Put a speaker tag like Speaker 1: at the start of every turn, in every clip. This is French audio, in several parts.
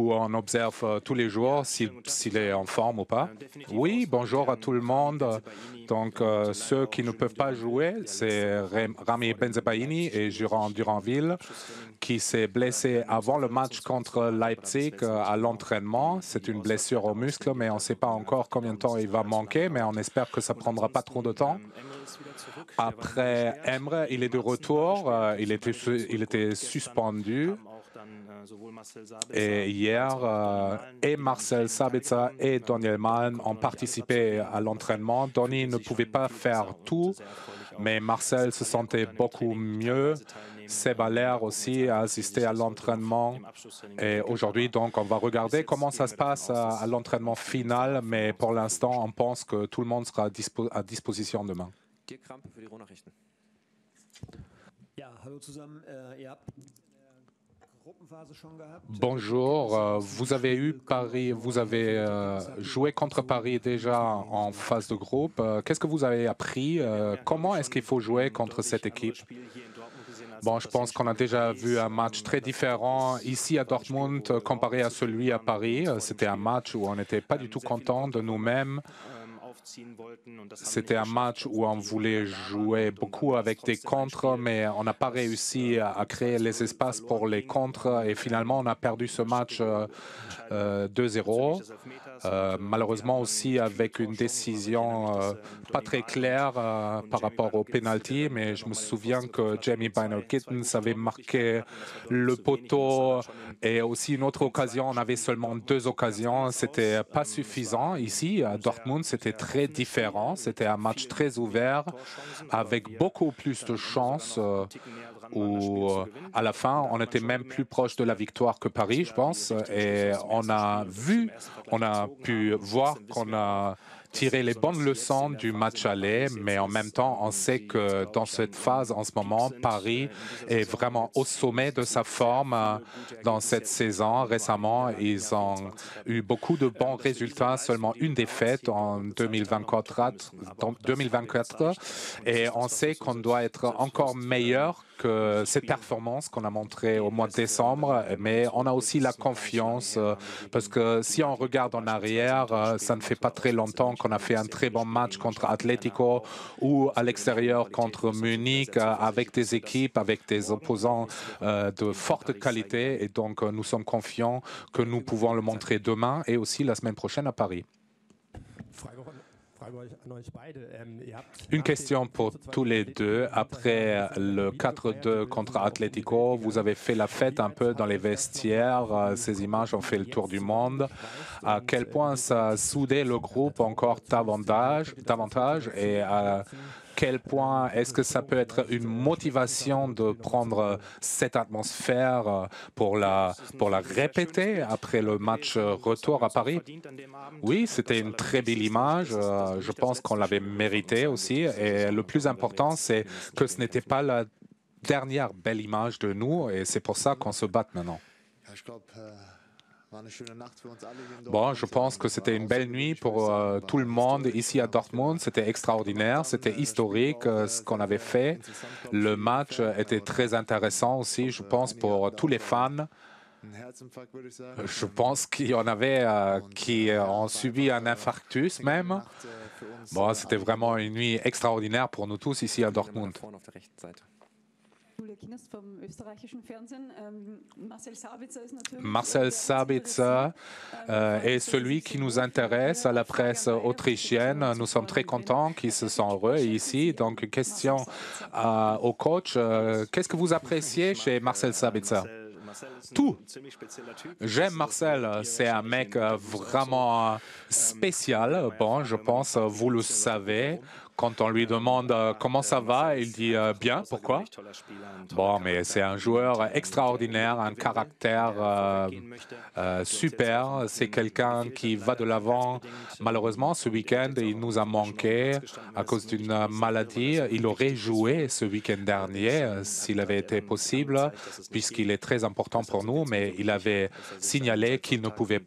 Speaker 1: où on observe tous les jours s'il est en forme ou pas. Oui, bonjour à tout le monde. Donc, ceux qui ne peuvent pas jouer, c'est Rami Benzebaini et Jurand Duranville qui s'est blessé avant le match contre Leipzig à l'entraînement. C'est une blessure au muscle, mais on ne sait pas encore combien de temps il va manquer, mais on espère que ça ne prendra pas trop de temps. Après, Emre, il est de retour. Il était suspendu. Et hier, et Marcel Sabitzer et Daniel Mahlen ont participé à l'entraînement. Donny ne pouvait pas faire tout, mais Marcel se sentait beaucoup mieux. Seb Aller aussi a assisté à l'entraînement. Et aujourd'hui, donc, on va regarder comment ça se passe à l'entraînement final. Mais pour l'instant, on pense que tout le monde sera à disposition demain. Bonjour, vous avez joué contre Paris déjà en phase de groupe. Qu'est-ce que vous avez appris? Comment est-ce qu'il faut jouer contre cette équipe? Bon, je pense qu'on a déjà vu un match très différent ici à Dortmund comparé à celui à Paris. C'était un match où on n'était pas du tout content de nous-mêmes. C'était un match où on voulait jouer beaucoup avec des contres, mais on n'a pas réussi à créer les espaces pour les contres. Et finalement, on a perdu ce match 2-0. Malheureusement aussi avec une décision pas très claire par rapport au penalty, mais je me souviens que Jamie Bynoe-Gittens avait marqué le poteau et aussi une autre occasion. On avait seulement 2 occasions. C'était pas suffisant. Ici, à Dortmund, c'était très différent. C'était un match très ouvert avec beaucoup plus de chances. Où à la fin, on était même plus proche de la victoire que Paris, je pense. Et on a pu voir qu'on a tiré les bonnes leçons du match aller, mais en même temps, on sait que dans cette phase, en ce moment, Paris est vraiment au sommet de sa forme dans cette saison. Récemment, ils ont eu beaucoup de bons résultats, seulement une défaite en 2024. Et on sait qu'on doit être encore meilleur que cette performance qu'on a montrée au mois de décembre, mais on a aussi la confiance parce que si on regarde en arrière, ça ne fait pas très longtemps qu'on a fait un très bon match contre Atlético ou à l'extérieur contre Munich avec des équipes, avec des opposants de forte qualité et donc nous sommes confiants que nous pouvons le montrer demain et aussi la semaine prochaine à Paris. Une question pour tous les deux. Après le 4-2 contre Atlético, vous avez fait la fête un peu dans les vestiaires. Ces images ont fait le tour du monde. À quel point ça a soudé le groupe encore davantage et à quel point est-ce que ça peut être une motivation de prendre cette atmosphère pour la répéter après le match retour à Paris? Oui, c'était une très belle image. Je pense qu'on l'avait mérité aussi. Et le plus important, c'est que ce n'était pas la dernière belle image de nous et c'est pour ça qu'on se bat maintenant. Bon, je pense que c'était une belle nuit pour tout le monde ici à Dortmund. C'était extraordinaire, c'était historique ce qu'on avait fait. Le match était très intéressant aussi, je pense, pour tous les fans. Je pense qu'il y en avait qui ont subi un infarctus même. Bon, c'était vraiment une nuit extraordinaire pour nous tous ici à Dortmund. Marcel Sabitzer est celui qui nous intéresse à la presse autrichienne. Nous sommes très contents qu'ils se sont heureux ici. Donc, question au coach. Qu'est-ce que vous appréciez chez Marcel Sabitzer? Tout. J'aime Marcel, c'est un mec vraiment spécial. Bon, je pense, vous le savez. Quand on lui demande comment ça va, il dit bien, pourquoi? Bon, mais c'est un joueur extraordinaire, un caractère super. C'est quelqu'un qui va de l'avant. Malheureusement, ce week-end, il nous a manqué à cause d'une maladie. Il aurait joué ce week-end dernier s'il avait été possible, puisqu'il est très important pour nous, mais il avait signalé qu'il ne pouvait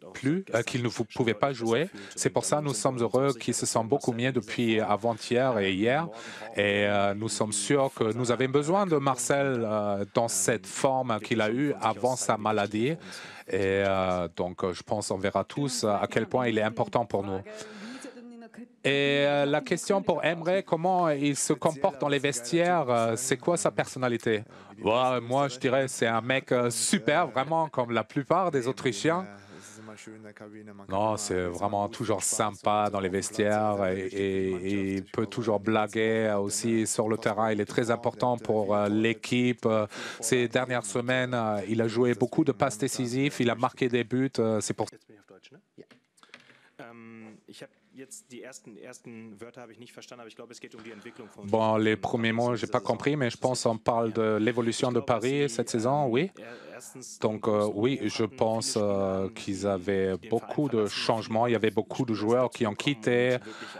Speaker 1: pas jouer. C'est pour ça que nous sommes heureux qu'il se sent beaucoup mieux depuis avant-hier. avant-hier et hier. Et nous sommes sûrs que nous avions besoin de Marcel dans cette forme qu'il a eue avant sa maladie. Et donc, je pense qu'on verra tous à quel point il est important pour nous. Et la question pour Emre, comment il se comporte dans les vestiaires, c'est quoi sa personnalité? Moi, je dirais c'est un mec super, vraiment, comme la plupart des Autrichiens. Non, c'est vraiment toujours sympa dans les vestiaires et il peut toujours blaguer aussi sur le terrain. Il est très important pour l'équipe. Ces dernières semaines, il a joué beaucoup de passes décisives, il a marqué des buts. C'est pour Bon, les premiers mots, je n'ai pas compris, mais je pense qu'on parle de l'évolution de Paris cette saison, oui. Donc, oui, je pense qu'ils avaient beaucoup de changements. Il y avait beaucoup de joueurs qui ont quitté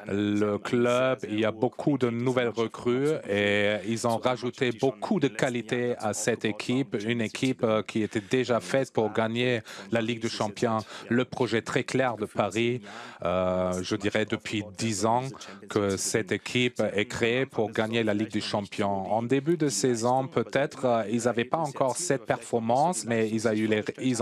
Speaker 1: le club. Il y a beaucoup de nouvelles recrues et ils ont rajouté beaucoup de qualité à cette équipe, une équipe qui était déjà faite pour gagner la Ligue des Champions. Le projet très clair de Paris, je dirais depuis 10 ans que cette équipe est créée pour gagner la Ligue des Champions. En début de saison, peut-être, ils n'avaient pas encore cette performance, mais ils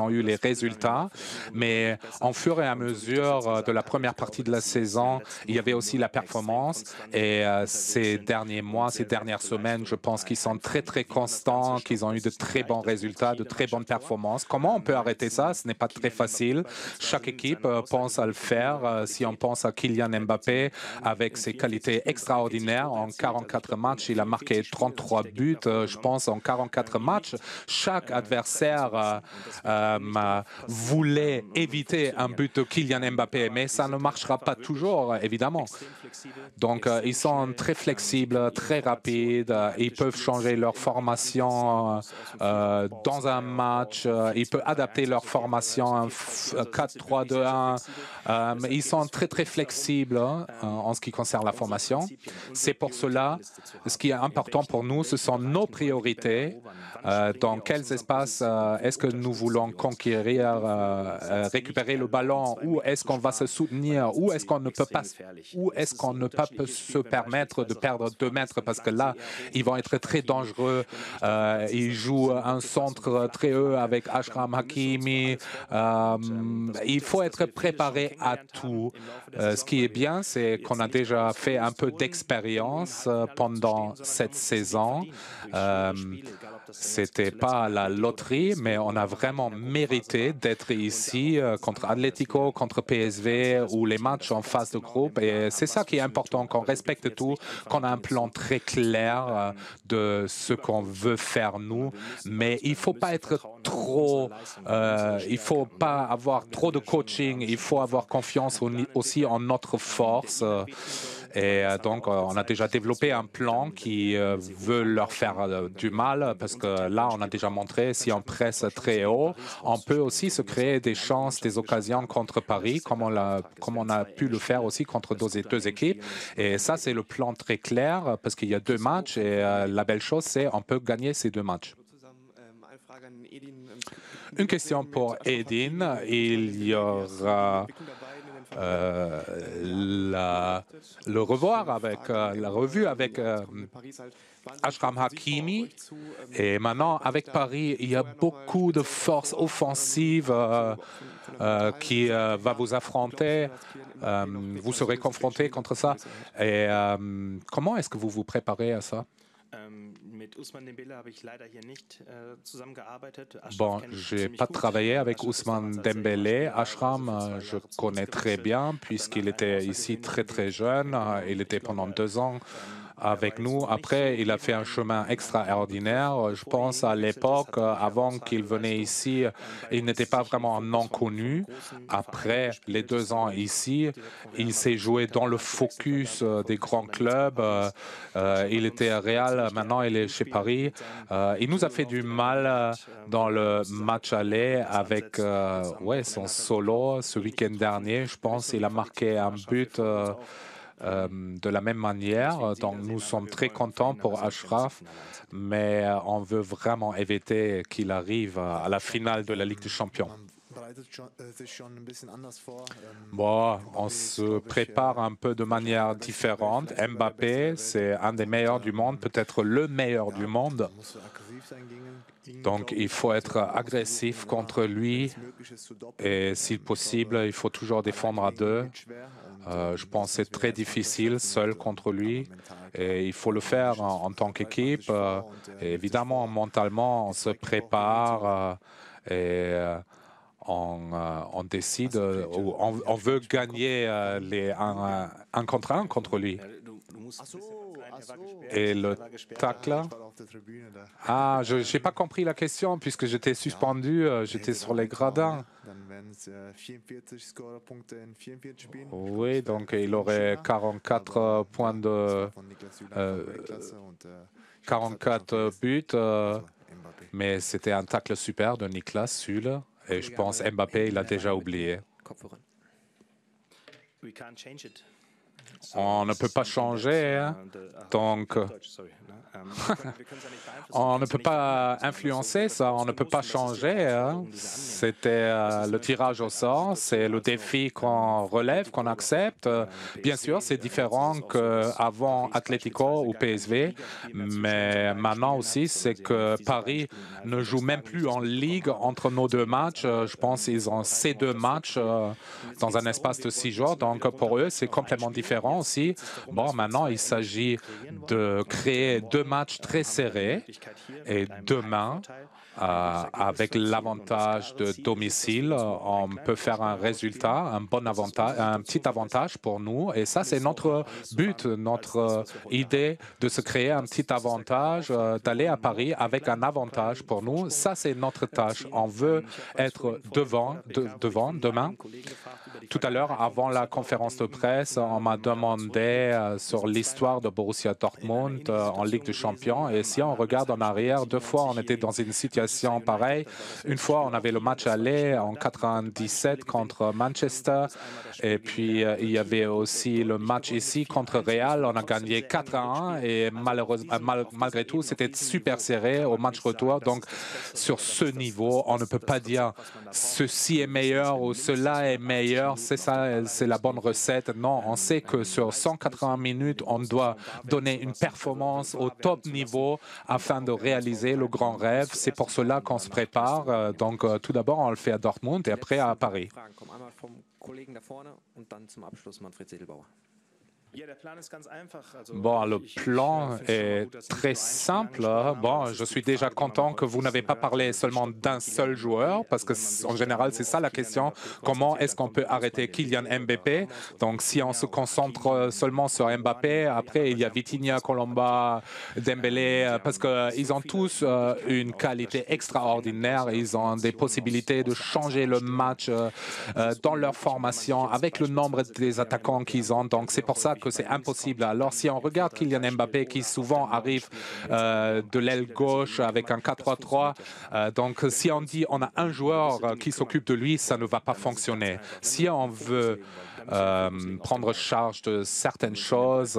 Speaker 1: ont eu les résultats. Mais en fur et à mesure de la première partie de la saison, il y avait aussi la performance. Et ces derniers mois, ces dernières semaines, je pense qu'ils sont très, très constants, qu'ils ont eu de très bons résultats, de très bonnes performances. Comment on peut arrêter ça? Ce n'est pas très facile. Chaque équipe pense à le faire. Si on pense à Kylian Mbappé, avec ses qualités extraordinaires, en 44 matchs, il a marqué 33 buts, je pense, en 44 matchs. Chaque adversaire voulait éviter un but de Kylian Mbappé, mais ça ne marchera pas toujours, évidemment. Donc, ils sont très flexibles, très rapides. Ils peuvent changer leur formation dans un match. Ils peuvent adapter leur formation 4-3-2-1. Ils sont très, très flexibles en ce qui concerne la formation. C'est pour cela, ce qui est important pour nous, ce sont nos priorités. Dans quels espaces est-ce que nous voulons conquérir, récupérer le ballon, où est-ce qu'on va se soutenir, où est-ce qu'on ne peut pas, se permettre de perdre 2 mètres parce que là, ils vont être très dangereux. Ils jouent un centre très haut avec Achraf Hakimi. Il faut être préparé à tout. Ce qui est bien, c'est qu'on a déjà fait un peu d'expérience pendant cette saison. C'était pas la loterie, mais on a vraiment mérité d'être ici contre Atlético, contre PSV ou les matchs en phase de groupe. Et c'est ça qui est important, qu'on respecte tout, qu'on a un plan très clair de ce qu'on veut faire nous. Mais il faut pas être trop, il faut pas avoir trop de coaching. Il faut avoir confiance aussi en notre force. Et donc, on a déjà développé un plan qui veut leur faire du mal parce que là, on a déjà montré, si on presse très haut, on peut aussi se créer des chances, des occasions contre Paris, comme on a pu le faire aussi contre deux équipes. Et ça, c'est le plan très clair parce qu'il y a 2 matchs et la belle chose, c'est qu'on peut gagner ces 2 matchs. Une question pour Edin. Il y aura le revoir avec la revue avec Achraf Hakimi. Et maintenant, avec Paris, il y a beaucoup de forces offensives qui va vous affronter. Vous serez confronté contre ça. Et comment est-ce que vous vous préparez à ça? Bon, je n'ai pas travaillé avec Ousmane Dembélé. Achraf, je connais très bien puisqu'il était ici très très jeune. Il était pendant 2 ans avec nous. Après, il a fait un chemin extraordinaire. Je pense à l'époque, avant qu'il venait ici, il n'était pas vraiment un non connu. Après les 2 ans ici, il s'est joué dans le focus des grands clubs. Il était à Real, maintenant il est chez Paris. Il nous a fait du mal dans le match aller avec son solo ce week-end dernier. Je pense qu'il a marqué un but de la même manière. Donc, nous sommes très contents pour Achraf, mais on veut vraiment éviter qu'il arrive à la finale de la Ligue des Champions. Bon, on se prépare un peu de manière différente. Mbappé, c'est un des meilleurs du monde, peut-être le meilleur du monde. Donc, il faut être agressif contre lui et, si possible, il faut toujours défendre à deux. Je pense que c'est très difficile, seul contre lui. Et il faut le faire en tant qu'équipe. Et évidemment, mentalement, on se prépare on décide, on veut gagner les 1 contre 1 contre lui. Et le tacle? Ah, je n'ai pas compris la question puisque j'étais suspendu, j'étais sur les gradins. Oui, donc il aurait 44 points de 44 buts, mais c'était un tacle super de Niklas Süle. Et je pense Mbappé, il a déjà oublié. On ne peut pas changer, hein. Donc on ne peut pas influencer ça, on ne peut pas changer. Hein. C'était le tirage au sort, c'est le défi qu'on relève, qu'on accepte. Bien sûr, c'est différent qu'avant Atlético ou PSV, mais maintenant aussi, c'est que Paris ne joue même plus en ligue entre nos deux matchs. Je pense qu'ils ont ces deux matchs dans un espace de 6 jours, donc pour eux, c'est complètement différent aussi. Bon, maintenant, il s'agit de créer 2 matchs très serrés et demain, avec l'avantage de domicile, on peut faire un résultat, un bon avantage, un petit avantage pour nous. Et ça, c'est notre but, notre idée de se créer un petit avantage, d'aller à Paris avec un avantage pour nous. Ça, c'est notre tâche. On veut être devant demain. Tout à l'heure, avant la conférence de presse, on m'a demandé sur l'histoire de Borussia Dortmund en Ligue des Champions. Et si on regarde en arrière, 2 fois, on était dans une situation pareille. Une fois, on avait le match aller en 97 contre Manchester. Et puis, il y avait aussi le match ici contre Real. On a gagné 4-1. Et malheureusement, malgré tout, c'était super serré au match retour. Donc, sur ce niveau, on ne peut pas dire ceci est meilleur ou cela est meilleur. C'est ça, c'est la bonne recette. Non, on sait que sur 180 minutes, on doit donner une performance au top niveau afin de réaliser le grand rêve. C'est pour cela qu'on se prépare. Donc, tout d'abord, on le fait à Dortmund et après à Paris. Bon, le plan est très simple. Bon, je suis déjà content que vous n'avez pas parlé seulement d'un seul joueur, parce que en général, c'est ça la question. Comment est-ce qu'on peut arrêter Kylian Mbappé? Donc, si on se concentre seulement sur Mbappé, après, il y a Vitinha, Colomba, Dembélé, parce qu'ils ont tous une qualité extraordinaire. Ils ont des possibilités de changer le match dans leur formation avec le nombre des attaquants qu'ils ont. Donc, c'est pour ça que c'est impossible. Alors, si on regarde Kylian Mbappé, qui souvent arrive de l'aile gauche avec un 4-3-3, donc si on dit on a un joueur qui s'occupe de lui, ça ne va pas fonctionner. Si on veut prendre charge de certaines choses,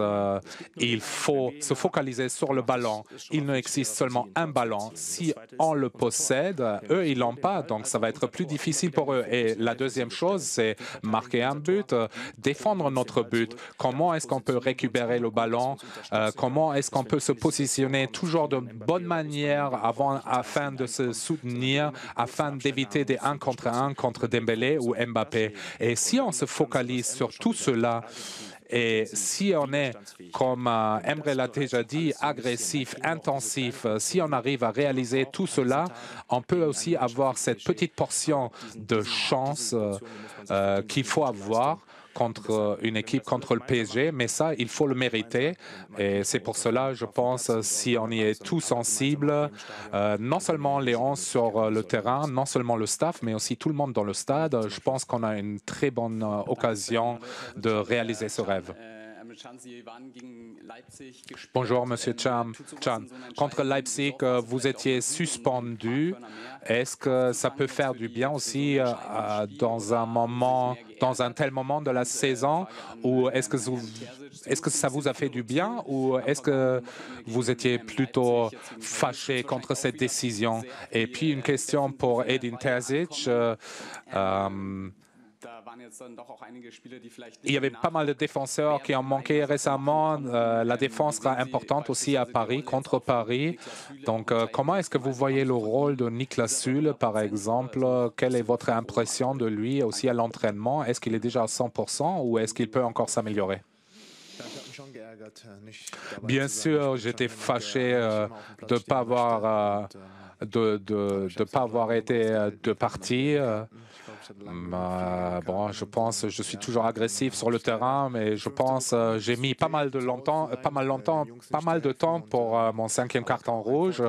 Speaker 1: il faut se focaliser sur le ballon. Il ne existe seulement un ballon. Si on le possède, eux, ils l'ont pas, donc ça va être plus difficile pour eux. Et la deuxième chose, c'est marquer un but, défendre notre but. Comment est-ce qu'on peut récupérer le ballon? Comment est-ce qu'on peut se positionner toujours de bonne manière afin de se soutenir, afin d'éviter des 1 contre 1 contre Dembélé ou Mbappé? Et si on se focalise sur tout cela, et si on est, comme Emre l'a déjà dit, agressif, intensif, si on arrive à réaliser tout cela, on peut aussi avoir cette petite portion de chance qu'il faut avoir contre une équipe, contre le PSG, mais ça, il faut le mériter. Et c'est pour cela, je pense, si on y est tous sensibles, non seulement les 11 sur le terrain, non seulement le staff, mais aussi tout le monde dans le stade, je pense qu'on a une très bonne occasion de réaliser ce rêve. Bonjour, Monsieur Chan. Contre Leipzig, vous étiez suspendu. Est-ce que ça peut faire du bien aussi dans un tel moment de la saison, ou est-ce que ça vous a fait du bien, ou est-ce que vous étiez plutôt fâché contre cette décision? Et puis une question pour Edin Terzic. Il y avait pas mal de défenseurs qui ont manqué récemment. La défense sera importante aussi à Paris, contre Paris. Donc, comment est-ce que vous voyez le rôle de Niklas Süle, par exemple? Quelle est votre impression de lui aussi à l'entraînement? Est-ce qu'il est déjà à 100% ou est-ce qu'il peut encore s'améliorer? Bien sûr, j'étais fâché de ne pas avoir, pas avoir été de parti. Bon, je pense, je suis toujours agressif sur le terrain, mais je pense, j'ai mis pas mal de temps pour mon 5e carton rouge.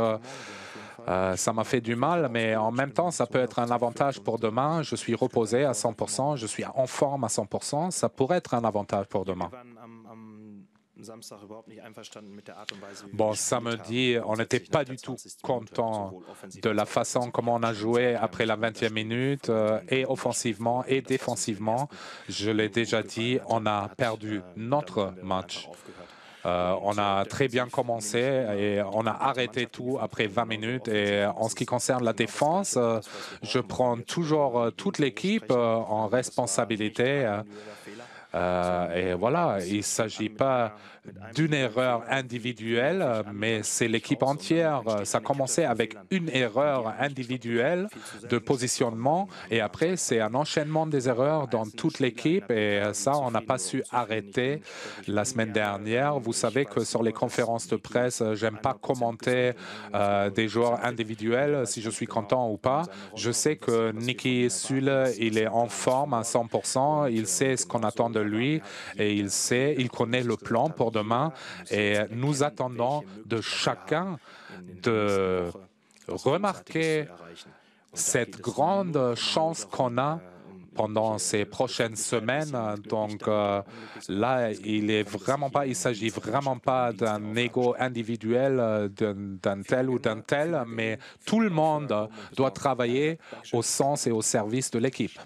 Speaker 1: Ça m'a fait du mal, mais en même temps, ça peut être un avantage pour demain. Je suis reposé à 100%, je suis en forme à 100%. Ça pourrait être un avantage pour demain. Bon, samedi, on n'était pas du tout content de la façon comment on a joué après la 20e minute, et offensivement et défensivement. Je l'ai déjà dit, on a perdu notre match. On a très bien commencé et on a arrêté tout après 20 minutes. Et en ce qui concerne la défense, je prends toujours toute l'équipe en responsabilité. Et voilà, il ne s'agit pas d'une erreur individuelle, mais c'est l'équipe entière. Ça a commencé avec une erreur individuelle de positionnement et après, c'est un enchaînement des erreurs dans toute l'équipe et ça, on n'a pas su arrêter la semaine dernière. Vous savez que sur les conférences de presse, j'aime pas commenter des joueurs individuels, si je suis content ou pas. Je sais que Niklas Süle, il est en forme à 100%, il sait ce qu'on attend de lui et il connaît le plan pour demain et nous attendons de chacun de remarquer cette grande chance qu'on a pendant ces prochaines semaines. Donc là, il s'agit vraiment pas d'un ego individuel d'un tel ou d'un tel, mais tout le monde doit travailler au sens et au service de l'équipe.